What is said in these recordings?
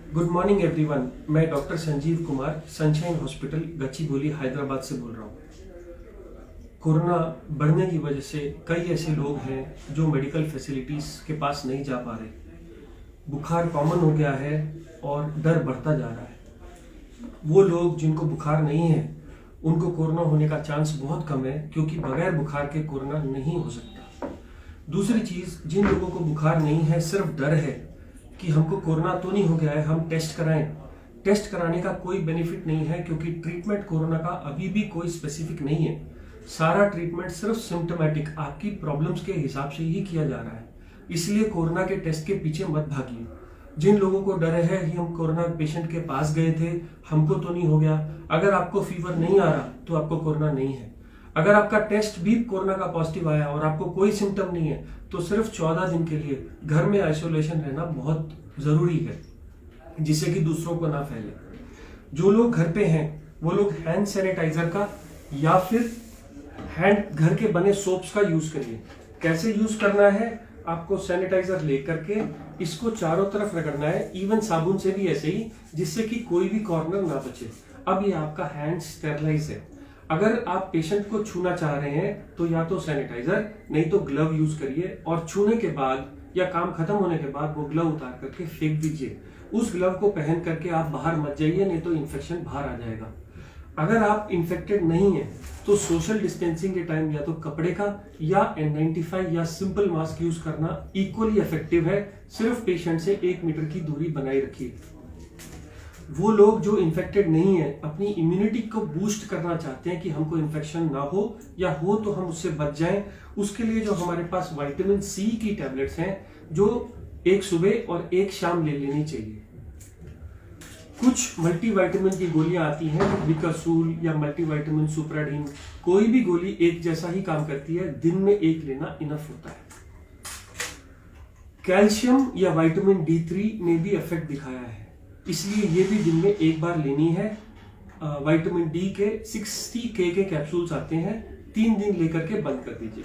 Good morning everyone. मैं doctor Sanjeev Kumar Sunshine hospital Gachibowli Hyderabad से बोल रहा हूँ। कोरोना बढ़ने की वजह से कई ऐसे लोग हैं जो मेडिकल फैसिलिटीज़ के पास नहीं जा पा रहे। बुखार कॉमन हो गया है और डर बढ़ता जा रहा है। वो लोग जिनको बुखार नहीं है उनको कोरोना होने का चांस बहुत कम है, क्योंकि बगैर बुखार के कोरोना नहीं हो सकता। दूसरी चीज़, जिन लोगों को बुखार नहीं है, सिर्फ डर है कि हमको कोरोना तो नहीं हो गया है, हम टेस्ट कराएं। टेस्ट कराने का कोई बेनिफिट नहीं है, क्योंकि ट्रीटमेंट कोरोना का अभी भी कोई स्पेसिफिक नहीं है। सारा ट्रीटमेंट सिर्फ सिम्टोमेटिक आपकी प्रॉब्लम्स के हिसाब से ही किया जा रहा है। इसलिए कोरोना के टेस्ट के पीछे मत भागिए। जिन लोगों को डर है कि हम कोरोना पेशेंट के पास गए थे, हमको तो नहीं हो गया, अगर आपको फीवर नहीं आ रहा तो आपको कोरोना नहीं है। अगर आपका टेस्ट भी कोरोना का पॉजिटिव आया और आपको कोई सिम्टम नहीं है तो सिर्फ 14 दिन के लिए घर में आइसोलेशन रहना बहुत जरूरी है, जिससे कि दूसरों को ना फैले। जो लोग घर पे हैं वो लोग हैंड सैनिटाइजर का या फिर घर के बने सोप्स का यूज करिए। कैसे यूज करना है, आपको सैनिटाइजर लेकर के इसको चारों तरफ रगड़ना है, इवन साबुन से भी ऐसे ही, जिससे कि कोई भी कॉर्नर ना बचे। अब ये आपका हैंड स्टेरलाइज है। अगर आप पेशेंट को छूना चाह रहे हैं तो या तो सैनिटाइजर नहीं तो ग्लव यूज करिए, और छूने के बाद या काम खत्म होने के बाद वो ग्लव उतार करके फेंक दीजिए। उस ग्लव को पहन करके आप बाहर मत जाइए, नहीं तो इन्फेक्शन बाहर आ जाएगा। अगर आप इन्फेक्टेड नहीं है तो सोशल डिस्टेंसिंग के टाइम या तो कपड़े का या N95 या सिंपल मास्क यूज करना इक्वली इफेक्टिव है। सिर्फ पेशेंट से 1 मीटर की दूरी बनाए रखिए। वो लोग जो इन्फेक्टेड नहीं है, अपनी इम्यूनिटी को बूस्ट करना चाहते हैं कि हमको इन्फेक्शन ना हो, या हो तो हम उससे बच जाएं, उसके लिए जो हमारे पास विटामिन सी की टैबलेट्स हैं, जो एक सुबह और एक शाम ले लेनी चाहिए। कुछ मल्टीविटामिन की गोलियां आती हैं, विकासूल या मल्टीविटामिन सुप्राडीन, कोई भी गोली एक जैसा ही काम करती है, दिन में एक लेना इनफ होता है। कैल्शियम या विटामिन D3 ने भी इफेक्ट दिखाया है, इसलिए ये भी दिन में एक बार लेनी है। विटामिन डी के 60K के कैप्सूल्स आते हैं, 3 दिन लेकर के बंद कर दीजिए।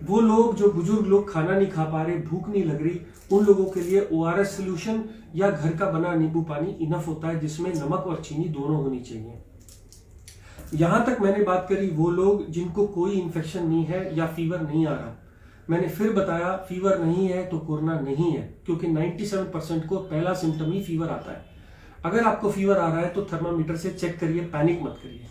वो लोग जो बुजुर्ग लोग खाना नहीं खा पा रहे, भूख नहीं लग रही, उन लोगों के लिए ORS सोल्यूशन या घर का बना नींबू पानी इनफ होता है, जिसमें नमक और चीनी दोनों होनी चाहिए। यहां तक मैंने बात करी वो लोग जिनको कोई इन्फेक्शन नहीं है या फीवर नहीं आ रहा। मैंने फिर बताया, फीवर नहीं है तो कोरोना नहीं है, क्योंकि 97% को पहला सिम्टम ही फीवर आता है। अगर आपको फीवर आ रहा है तो थर्मामीटर से चेक करिए, पैनिक मत करिए।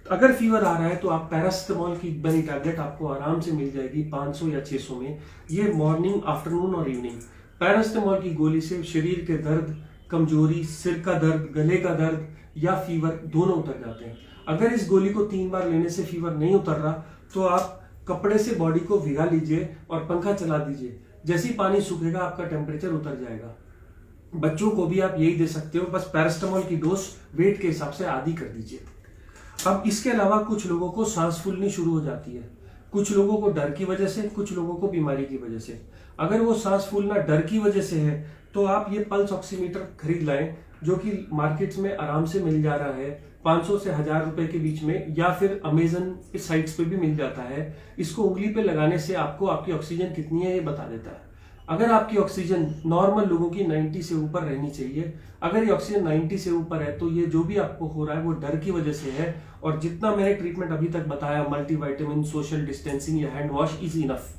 अगर फीवर आ रहा है तो आप पैरासिटामोल की बनी टैबलेट आपको आराम से मिल जाएगी 500 या 600 में। ये मॉर्निंग, आफ्टरनून और इवनिंग। पैरासिटामोल की गोली से शरीर के दर्द, कमजोरी, सिर का दर्द, गले का दर्द या फीवर दोनों उतर जाते हैं। अगर इस गोली को 3 बार लेने से फीवर नहीं उतर रहा तो आप कपड़े से बॉडी को भिगा लीजिए और पंखा चला दीजिए। जैसे ही पानी सूखेगा आपका टेम्परेचर उतर जाएगा। बच्चों को भी आप यही दे सकते हो, बस पैरासिटामोल की डोज वेट के हिसाब से आधी कर दीजिए। अब इसके अलावा कुछ लोगों को सांस फूलनी शुरू हो जाती है, कुछ लोगों को डर की वजह से, कुछ लोगों को बीमारी की वजह से। अगर वो सांस फूलना डर की वजह से है तो आप ये पल्स ऑक्सीमीटर खरीद लाएं, जो कि मार्केट्स में आराम से मिल जा रहा है 500 से 1000 रुपए के बीच में, या फिर अमेजन साइट्स पे भी मिल जाता है। इसको उंगली पे लगाने से आपको आपकी ऑक्सीजन कितनी है ये बता देता है। अगर आपकी ऑक्सीजन नॉर्मल लोगों की 90 से ऊपर रहनी चाहिए, अगर ये ऑक्सीजन 90 से ऊपर है तो ये जो भी आपको हो रहा है वो डर की वजह से है। और जितना मैंने ट्रीटमेंट अभी तक बताया, मल्टीविटामिन, सोशल डिस्टेंसिंग या hand wash is enough.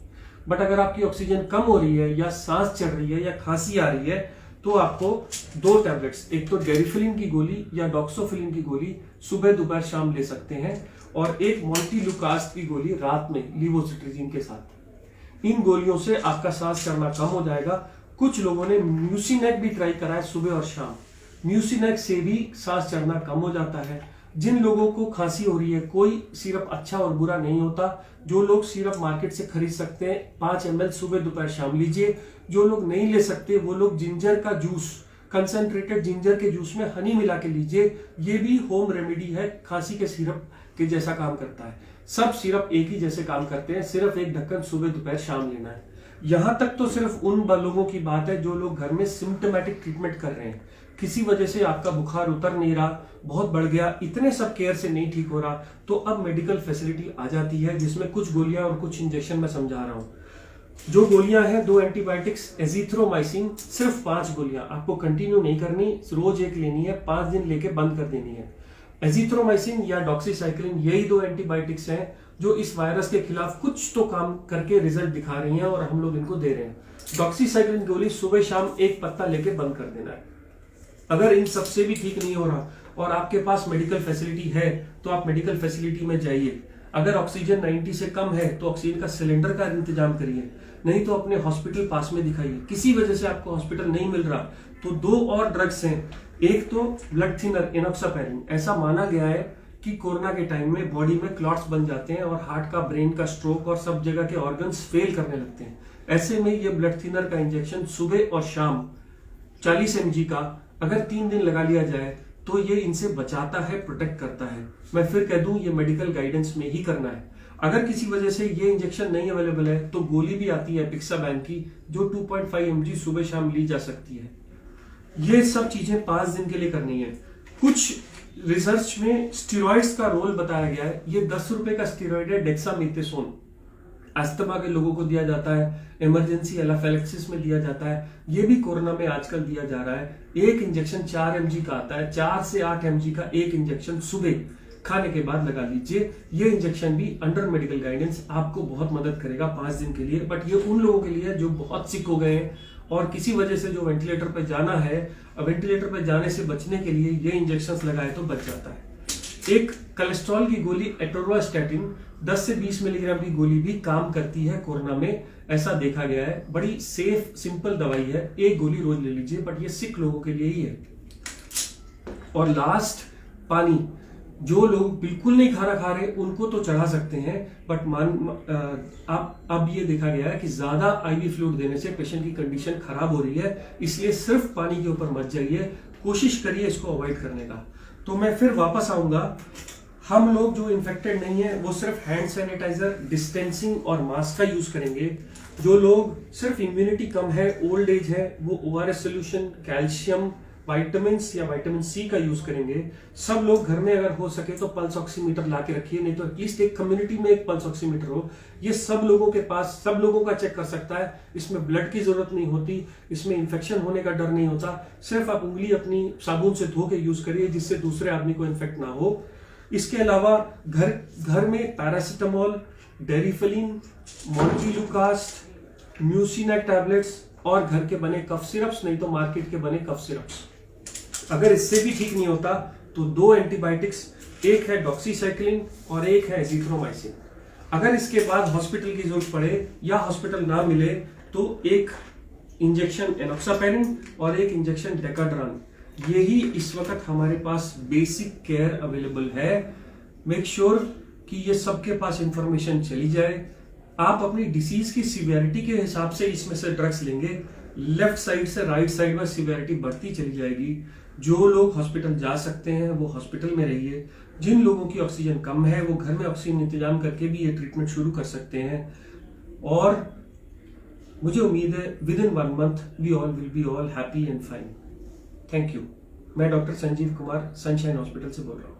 But अगर आपकी ऑक्सीजन कम हो रही है या सांस चढ़ रही है या खांसी आ रही है तो आपको 2 टैबलेट्स, एक तो डेरिफिलिन की गोली या डॉक्सोफिलिन की गोली सुबह, दोपहर, शाम ले सकते हैं, और एक मोंटेलुकास्ट की गोली रात में लीवोसिट्रिजिन के साथ। इन गोलियों से आपका सांस चढ़ना कम हो जाएगा। कुछ लोगों ने म्यूसिनेक भी ट्राई करा है सुबह और शाम, म्यूसिनेक से भी सांस चढ़ना कम हो जाता है। जिन लोगों को खांसी हो रही है, कोई सिरप अच्छा और बुरा नहीं होता। जो लोग सिरप मार्केट से खरीद सकते हैं 5 ml सुबह, दोपहर, शाम लीजिए। जो लोग नहीं ले सकते वो लोग जिंजर का जूस, कंसंट्रेटेड जिंजर के जूस में हनी मिला के लीजिए। ये भी होम रेमेडी है, खांसी के सिरप के जैसा काम करता है। सब सिरप एक ही जैसे काम करते हैं, सिर्फ एक ढक्कन सुबह, दोपहर, शाम लेना है। यहां तक तो सिर्फ उन लोगों की बात है जो लोग घर में सिम्टोमेटिक ट्रीटमेंट कर रहे हैं, किसी वजह से आपका बुखार उतर नहीं रहा, बहुत बढ़ गया, इतने सब केयर से नहीं ठीक हो रहा, तो अब मेडिकल फैसिलिटी आ जाती है, जिसमें कुछ गोलियां और कुछ इंजेक्शन मैं समझा रहा हूं। जो गोलियां हैं, 2 एंटीबायोटिक्स, एजिथ्रोमाइसिन, सिर्फ 5 गोलियां आपको कंटिन्यू नहीं करनी, रोज एक लेनी है, 5 दिन लेके बंद कर देनी है। एजिथ्रोमाइसिन या डॉक्सीसाइक्लिन, यही 2 एंटीबायोटिक्स हैं जो इस वायरस के खिलाफ कुछ तो काम करके रिजल्ट दिखा रही हैं और हम लोग इनको दे रहे हैं। डॉक्सीसाइक्लिन गोली सुबह शाम एक पत्ता लेके बंद कर देना है। अगर इन सबसे भी ठीक नहीं हो रहा और आपके पास मेडिकल फैसिलिटी है तो आप मेडिकल फैसिलिटी में जाइए। अगर ऑक्सीजन 90 से कम है तो ऑक्सीजन का सिलेंडर का इंतजाम करिए, नहीं तो अपने हॉस्पिटल पास में दिखाइए। किसी वजह से आपको हॉस्पिटल नहीं मिल रहा तो 2 और ड्रग्स हैं। एक तो ब्लड थिनर एनोक्सापैरिन। ऐसा माना गया है कि कोरोना के टाइम में बॉडी में क्लॉट्स बन जाते हैं और हार्ट का, ब्रेन का, स्ट्रोक और सब जगह के ऑर्गन्स फेल करने लगते हैं। ऐसे में ये ब्लड थिनर का इंजेक्शन सुबह और शाम 40 mg का अगर 3 दिन लगा लिया जाए तो ये इनसे बचाता है, प्रोटेक्ट करता है। मैं फिर कह दूं, ये मेडिकल गाइडेंस में ही करना है। अगर किसी वजह से ये इंजेक्शन नहीं अवेलेबल है तो गोली भी आती है पिक्साबैन की, जो 2.5 mg सुबह शाम ली जा सकती है। ये सब चीजें 5 दिन के लिए करनी है। कुछ रिसर्च में स्टेरॉइड्स का रोल बताया गया है। ये 10 रुपए का स्टेरॉइड है, डेक्सामेथासोन। अस्थमा के लोगों को दिया जाता है, इमरजेंसी एनाफिलैक्सिस में दिया जाता है। ये भी कोरोना में आजकल दिया जा रहा है। एक इंजेक्शन 4 mg का आता है। 4 से 8 mg का एक इंजेक्शन सुबह खाने के बाद लगा लीजिए। ये इंजेक्शन भी अंडर मेडिकल गाइडेंस आपको बहुत मदद करेगा 5 दिन के लिए। बट ये उन लोगों के लिए जो बहुत सिक हो गए हैं और किसी वजह से जो वेंटिलेटर पर जाना है, वेंटिलेटर पर जाने से बचने के लिए ये इंजेक्शंस लगाए तो बच जाता है। एक कोलेस्ट्रॉल की गोली एटोरवास्टैटिन 10 से 20 मिलीग्राम की गोली भी काम करती है कोरोना में, ऐसा देखा गया है। बड़ी सेफ सिंपल दवाई है, एक गोली रोज ले लीजिए, बट ये सिक लोगों के लिए ही है। और लास्ट, पानी। जो लोग बिल्कुल नहीं खाना खा रहे उनको तो चढ़ा सकते हैं, बट अब ये देखा गया है कि ज्यादा आईवी फ्लूइड देने से पेशेंट की कंडीशन खराब हो रही है, इसलिए सिर्फ पानी के ऊपर मत जाइए, कोशिश करिए इसको अवॉइड करने का। तो मैं फिर वापस आऊंगा। हम लोग जो इन्फेक्टेड नहीं है वो सिर्फ हैंड सैनिटाइजर, डिस्टेंसिंग और मास्क का यूज करेंगे। जो लोग सिर्फ इम्यूनिटी कम है, ओल्ड एज है, वो ORS सोल्यूशन, कैल्शियम, विटामिन या विटामिन C का यूज करेंगे। सब लोग घर में अगर हो सके तो पल्स ऑक्सीमीटर ला के रखिए, नहीं तो एटलीस्ट एक कम्युनिटी में एक पल्स ऑक्सीमीटर हो। ये सब लोगों के पास, सब लोगों का चेक कर सकता है। इसमें ब्लड की जरूरत नहीं होती, इसमें इन्फेक्शन होने का डर नहीं होता। सिर्फ आप उंगली अपनी साबुन से धो के यूज करिए जिससे दूसरे आदमी को इन्फेक्ट ना हो। इसके अलावा घर में पैरासिटामोल, डेरिफेलिन, मोन्टिलुकास्ट, म्यूसिनेक टैबलेट्स और घर के बने कफ सिरप्स, नहीं तो मार्केट के बने कफ सिरप्स। अगर इससे भी ठीक नहीं होता तो 2 एंटीबायोटिक्स, एक है डॉक्सीसाइक्लिन और एक है एजिथ्रोमाइसिन। अगर इसके बाद हॉस्पिटल की जरूरत पड़े या हॉस्पिटल ना मिले तो एक इंजेक्शन एनोक्सापैरिन और एक इंजेक्शन डेकाड्रान। यही इस वक्त हमारे पास बेसिक केयर अवेलेबल है। मेक श्योर कि ये सबके पास इंफॉर्मेशन चली जाए। आप अपनी डिसीज की सीवियरिटी के हिसाब से इसमें से ड्रग्स लेंगे। लेफ्ट साइड से राइट साइड में सीवियरिटी बढ़ती चली जाएगी। जो लोग हॉस्पिटल जा सकते हैं वो हॉस्पिटल में रहिए। जिन लोगों की ऑक्सीजन कम है वो घर में ऑक्सीजन इंतजाम करके भी ये ट्रीटमेंट शुरू कर सकते हैं। और मुझे उम्मीद है within 1 month we all will be all happy and fine. Thank you. मैं doctor Sanjeev Kumar, Sunshine hospital से बोल रहा हूँ।